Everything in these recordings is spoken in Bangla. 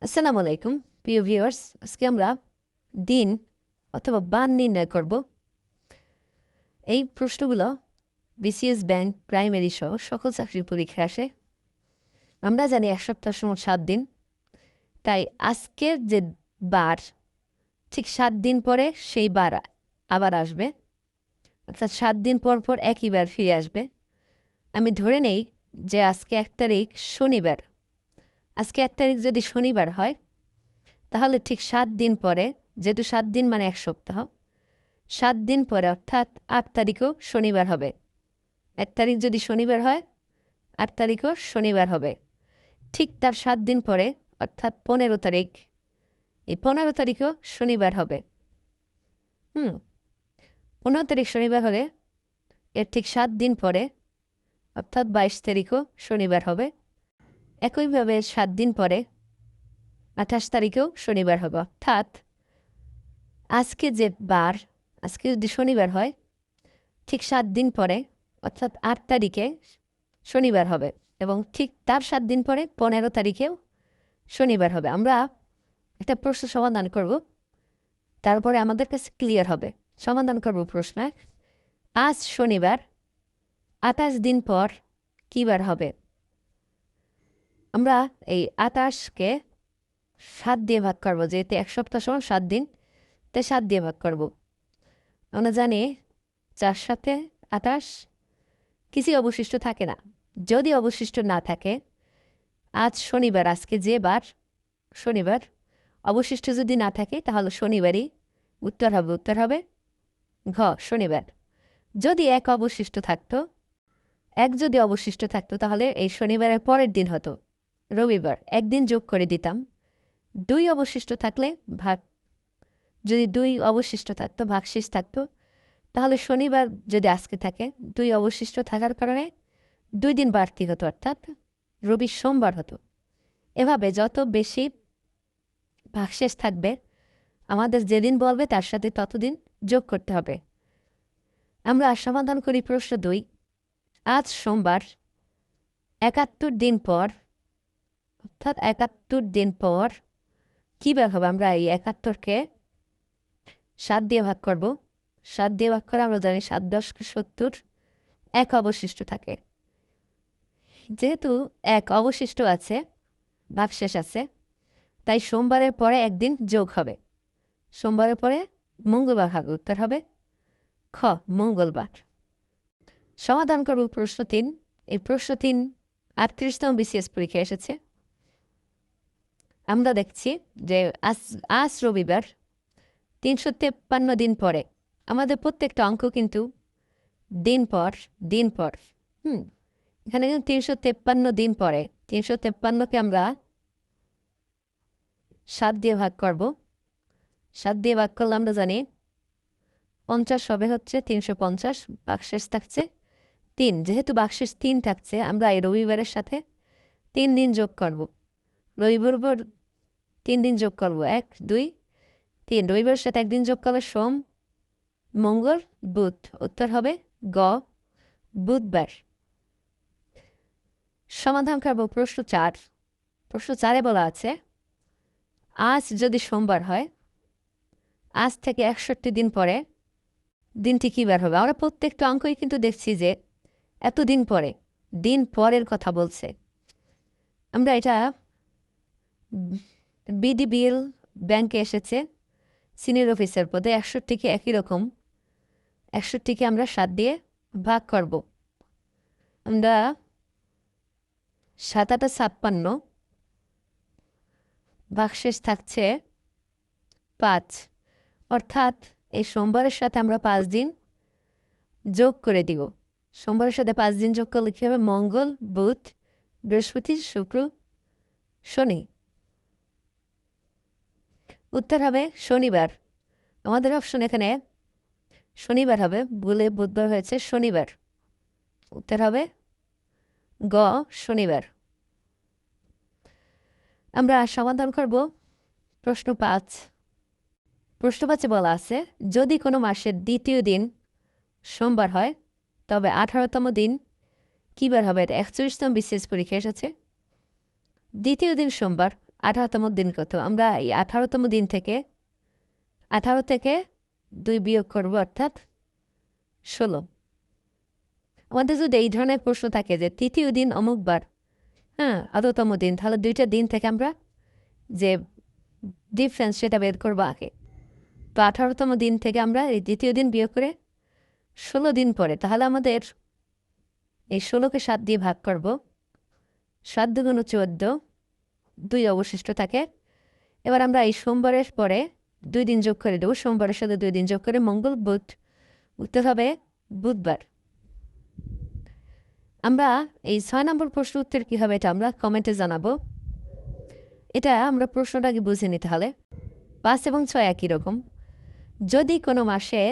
আসসালামু আলাইকুম প্রিয় ভিউয়ার্স। আজকে আমরা দিন অথবা বার নির্ণয় করব। এই প্রশ্নগুলো বিসিএস ব্যাংক প্রাইমারি সহ সকল চাকরির পরীক্ষায় আসে। আমরা জানি এক সপ্তাহ সময় 7 দিন, তাই আজকের যে বার ঠিক 7 দিন পরে সেই বার আবার আসবে, অর্থাৎ 7 দিন পর পর একই বার ফিরে আসবে। আমি ধরে নেই যে আজকে 1 তারিখ শনিবার। আজকে 1 তারিখ যদি শনিবার হয়, তাহলে ঠিক 7 দিন পরে, যেহেতু 7 দিন মানে 1 সপ্তাহ, 7 দিন পরে অর্থাৎ 8 তারিখও শনিবার হবে। 1 তারিখ যদি শনিবার হয়, 8 তারিখও শনিবার হবে। ঠিক তার 7 দিন পরে অর্থাৎ 15 তারিখ, এই 15 তারিখও শনিবার হবে। 15 তারিখ শনিবার হলে এর ঠিক 7 দিন পরে অর্থাৎ 22 তারিখও শনিবার হবে। একইভাবে 7 দিন পরে 28 তারিখেও শনিবার হবে। অর্থাৎ আজকে যে বার, আজকে যদি শনিবার হয়, ঠিক 7 দিন পরে অর্থাৎ 8 তারিখে শনিবার হবে এবং ঠিক তার 7 দিন পরে 15 তারিখেও শনিবার হবে। আমরা একটা প্রশ্ন সমাধান করব, তারপরে আমাদের কাছে ক্লিয়ার হবে। সমাধান করব প্রশ্ন। আজ শনিবার, 28 দিন পর কী বার হবে? আমরা এই 28কে 7 দিয়ে ভাগ করব, যেহেতু 1 সপ্তাহ সমান 7 দিন, তাই 7 দিয়ে ভাগ করব। আমরা জানি 4 সাথে 28 কিছুই অবশিষ্ট থাকে না। যদি অবশিষ্ট না থাকে, আজ শনিবার, আজকে যে বার শনিবার, অবশিষ্ট যদি না থাকে তাহলে শনিবারই উত্তর হবে। উত্তর হবে ঘ, শনিবার। যদি এক অবশিষ্ট থাকতো, এক যদি অবশিষ্ট থাকতো তাহলে এই শনিবারের পরের দিন হতো রবিবার, একদিন যোগ করে দিতাম। 2 অবশিষ্ট থাকলে ভাগ, যদি 2 অবশিষ্ট থাকতো, ভাগশেষ থাকতো, তাহলে শনিবার যদি আজকে থাকে, 2 অবশিষ্ট থাকার কারণে 2 দিন বাড়তি হতো, অর্থাৎ রবি সোমবার হতো। এভাবে যত বেশি ভাগশেষ থাকবে, আমাদের যেদিন বলবে তার সাথে ততদিন যোগ করতে হবে। আমরা সমাধান করি প্রশ্ন 2। আজ সোমবার, 71 দিন পর অর্থাৎ 71 দিন পর কী বার হবে? আমরা এই 71কে 7 দিয়ে ভাগ করব। 7 দিয়ে ভাগ করে আমরা জানি 7 10 70, 1 অবশিষ্ট থাকে। যেহেতু 1 অবশিষ্ট আছে, ভাগশেষ আছে, তাই সোমবারের পরে একদিন যোগ হবে। সোমবারের পরে মঙ্গলবার হবে। উত্তর হবে খ, মঙ্গলবার। সমাধান করব প্রশ্ন 3। এই প্রশ্ন 3 38তম বিসিএস পরীক্ষায় এসেছে। আমরা দেখছি যে আজ রবিবার, 353 দিন পরে। আমাদের প্রত্যেকটা অঙ্ক কিন্তু দিন পর দিন পর। এখানে কিন্তু 353 দিন পরে। 353কে আমরা 7 দিয়ে ভাগ করব। 7 দিয়ে ভাগ করলে আমরা জানি 50 হবে, হচ্ছে 350। ভাগশেষ থাকছে 3। যেহেতু ভাগশেষ 3 থাকছে, আমরা এই রবিবারের সাথে 3 দিন যোগ করব। রবিবার 3 দিন যোগ করব, 1 2 3। রবিবারের সাথে একদিন যোগ করলে সোম মঙ্গল বুধ। উত্তর হবে গ, বুধবার। সমাধান করব প্রশ্ন 4। প্রশ্ন 4-এ বলা আছে, আজ যদি সোমবার হয়, আজ থেকে 61 দিন পরে দিনটি কী বার হবে? আমরা প্রত্যেকটা অঙ্কই কিন্তু দেখছি যে এতদিন পরে, দিন পরের কথা বলছে। আমরা এটা বিডিবিএল ব্যাংকে এসেছে সিনিয়র অফিসার পদে। 61কে একই রকম, 61কে আমরা 7 দিয়ে ভাগ করব। আমরা 7 8 56, ভাগশেষ থাকছে 5। অর্থাৎ এই সোমবারের সাথে আমরা 5 দিন যোগ করে দিব। সোমবারের সাথে 5 দিন যোগ করলে কী হবে? মঙ্গল বুধ বৃহস্পতি শুক্র শনি। উত্তর হবে শনিবার। আমাদের অপশন এখানে শনিবার হবে, বলে বুধবার হয়েছে শনিবার। উত্তর হবে গ, শনিবার। আমরা সমাধান করব প্রশ্ন 5। প্রশ্ন 5-এ বলা আছে, যদি কোনো মাসের দ্বিতীয় দিন সোমবার হয়, তবে 18তম দিন কী বার হবে? এটা 41তম বিসিএস পরীক্ষা এসেছে। দ্বিতীয় দিন সোমবার, 18তম দিন কত? আমরা এই 18তম দিন থেকে 18 থেকে 2 বিয়োগ করব, অর্থাৎ 16। আমাদের যদি এই ধরনের প্রশ্ন থাকে যে তৃতীয় দিন অমুক বার, হ্যাঁ, অততম দিন, তাহলে 2টা দিন থেকে আমরা যে ডিফারেন্স সেটা বের করবো আগে। তো 18তম দিন থেকে আমরা এই দ্বিতীয় দিন বিয়োগ করে 16 দিন পরে, তাহলে আমাদের এই 16কে 7 দিয়ে ভাগ করব, 7 দুগুণ 14, 2 অবশিষ্ট থাকে। এবার আমরা এই সোমবারের পরে 2 দিন যোগ করে দেবো, সোমবারের সাথে 2 দিন যোগ করে মঙ্গল, বুধ, উত্তর হবে বুধবার। আমরা এই 6 নম্বর প্রশ্ন উত্তর কী হবে এটা আমরা কমেন্টে জানাবো। এটা আমরা প্রশ্নটাকে বুঝে নিতে হলে 5 এবং 6 একই রকম। যদি কোনো মাসে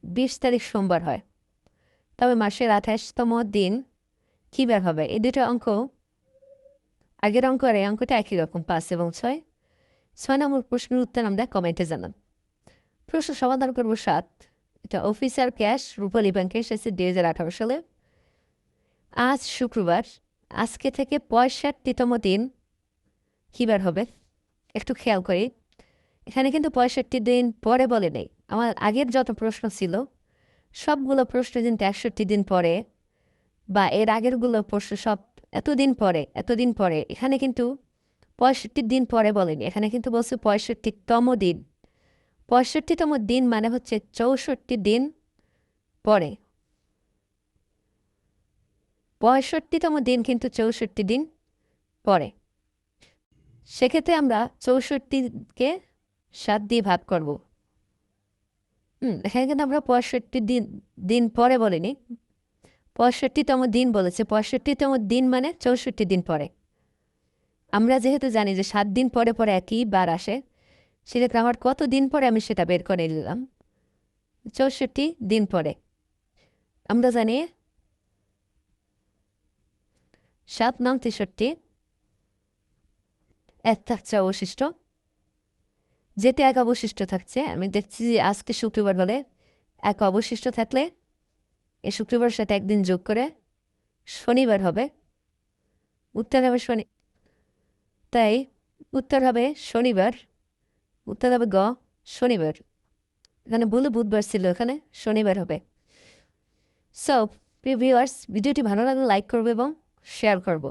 20 তারিখ সোমবার হয়, তবে মাসের 28তম দিন কী বার হবে? এই দুটো অঙ্ক, আগের অঙ্ক আর এই অঙ্কটা একই রকম, 5 এবং 6। 6 নম্বর প্রশ্নের উত্তর আমরা কমেন্টে জানান। প্রশ্ন সমাধান করব 7। এটা অফিসার ক্যাশ রূপালী ব্যাংকে এসেছে 2018 সালে। আজ শুক্রবার, আজকে থেকে 65তম দিন কী বার হবে? একটু খেয়াল করি, এখানে কিন্তু 65 দিন পরে বলে নেই। আমার আগের যত প্রশ্ন ছিল সবগুলো প্রশ্ন কিন্তু 61 দিন পরে বা এর আগেরগুলো প্রশ্ন সব এতদিন পরে। এখানে কিন্তু 65 দিন পরে বলেনি, এখানে কিন্তু বলছে 65তম দিন। 65তম দিন মানে হচ্ছে 64 দিন পরে। 65তম দিন কিন্তু 64 দিন পরে। সেক্ষেত্রে আমরা 64কে 7 দিয়ে ভাগ করব। এখানে কিন্তু আমরা 65 দিন পরে বলিনি, 65তম দিন বলেছে। 65তম দিন মানে 64 দিন পরে। আমরা যেহেতু জানি যে 7 দিন পরে পরে একই বার আসে, সেক্ষেত্রে আমার কত দিন পরে আমি সেটা বের করে নিলাম, 64 দিন পরে। আমরা জানি 7 নং 63, 1 থাকছে অবশিষ্ট, যেতে 1 অবশিষ্ট থাকছে। আমি দেখছি যে আজকে শুক্রবার হলে 1 অবশিষ্ট থাকলে এই শুক্রবারের সাথে একদিন যোগ করে শনিবার হবে, উত্তর হবে তাই উত্তর হবে শনিবার, উত্তর হবে গ শনিবার। এখানে ভুল বুধবার ছিল, এখানে শনিবার হবে। সো প্রিয় ভিউয়ার্স, ভিডিওটি ভালো লাগলে লাইক করবে এবং শেয়ার করবো।